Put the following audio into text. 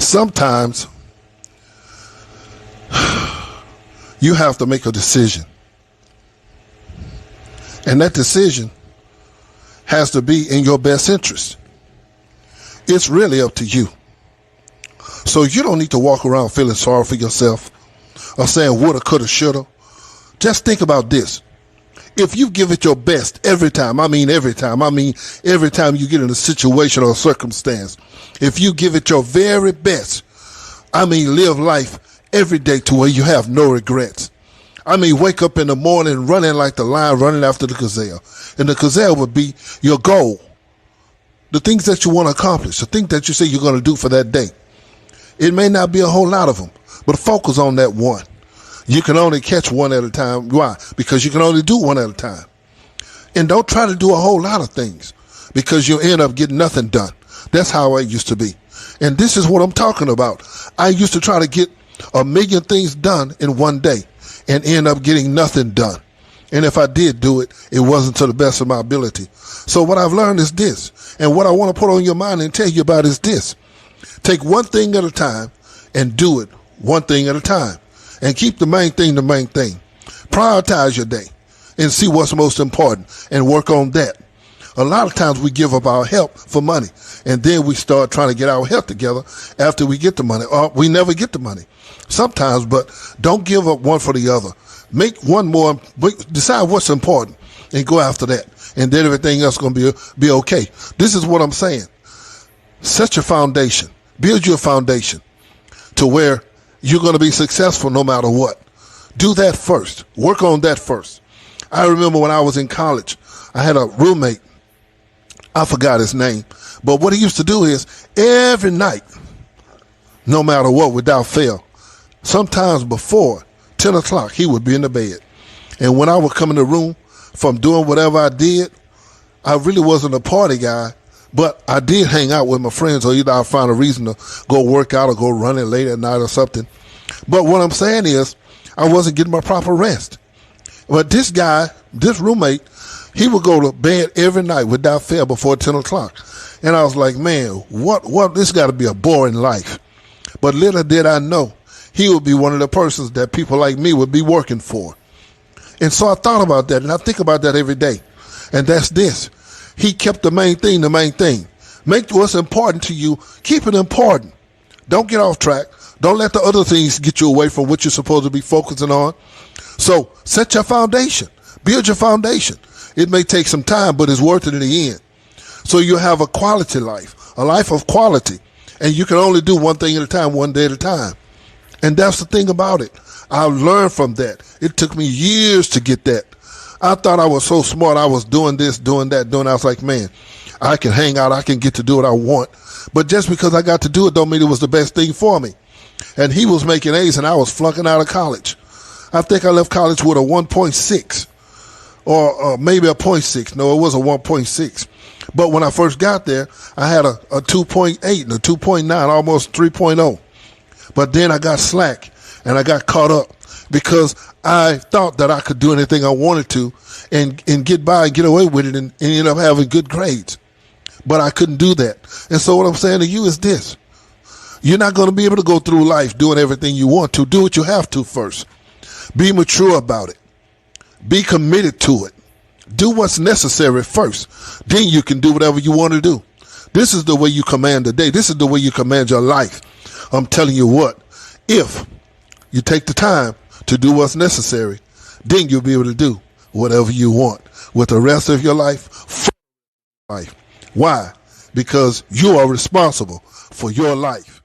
Sometimes you have to make a decision. And that decision has to be in your best interest. It's really up to you. So you don't need to walk around feeling sorry for yourself or saying woulda, coulda, shoulda. Just think about this. If you give it your best every time you get in a situation or a circumstance, if you give it your very best, live life every day to where you have no regrets. Wake up in the morning running like the lion running after the gazelle. And the gazelle would be your goal. The things that you want to accomplish, the things that you say you're going to do for that day. It may not be a whole lot of them, but focus on that one. You can only catch one at a time. Why? Because you can only do one at a time. And don't try to do a whole lot of things because you'll end up getting nothing done. That's how I used to be. And this is what I'm talking about. I used to try to get 1,000,000 things done in one day and end up getting nothing done. And if I did do it, it wasn't to the best of my ability. So what I've learned is this. And what I want to put on your mind and tell you about is this. Take one thing at a time and do it one thing at a time. And keep the main thing the main thing. Prioritize your day and see what's most important and work on that. A lot of times we give up our health for money, and then we start trying to get our health together after we get the money, or we never get the money. Sometimes, but don't give up one for the other. Make one more, decide what's important and go after that. And then everything else is going to be okay. This is what I'm saying. Set your foundation. Build your foundation to where you're going to be successful no matter what. Do that first. Work on that first. I remember when I was in college, I had a roommate. I forgot his name. But what he used to do is every night, no matter what, without fail, sometimes before 10 o'clock, he would be in the bed. And when I would come in the room from doing whatever I did, I really wasn't a party guy, but I did hang out with my friends, or either I'd find a reason to go work out or go running late at night or something. But what I'm saying is I wasn't getting my proper rest. But this guy, this roommate, he would go to bed every night without fail before 10 o'clock. And I was like, man, what, this got to be a boring life. But little did I know, he would be one of the persons that people like me would be working for. And so I thought about that, and I think about that every day. And that's this. He kept the main thing the main thing. Make what's important to you, keep it important. Don't get off track. Don't let the other things get you away from what you're supposed to be focusing on. So set your foundation. Build your foundation. It may take some time, but it's worth it in the end. So you'll have a quality life, a life of quality. And you can only do one thing at a time, one day at a time. And that's the thing about it. I learned from that. It took me years to get that. I thought I was so smart. I was doing this, doing that, doing that. I was like, man, I can hang out. I can get to do what I want. But just because I got to do it don't mean it was the best thing for me. And he was making A's and I was flunking out of college. I think I left college with a 1.6 or maybe a 0.6. No, it was a 1.6. But when I first got there, I had a 2.8 and a 2.9, almost 3.0. But then I got slack and I got caught up because I thought that I could do anything I wanted to and get by and get away with it and end up having good grades. But I couldn't do that. And so what I'm saying to you is this. You're not going to be able to go through life doing everything you want to. Do what you have to first. Be mature about it. Be committed to it. Do what's necessary first. Then you can do whatever you want to do. This is the way you command the day. This is the way you command your life. I'm telling you what, if you take the time to do what's necessary, then you'll be able to do whatever you want with the rest of your life. Why? Because you are responsible for your life.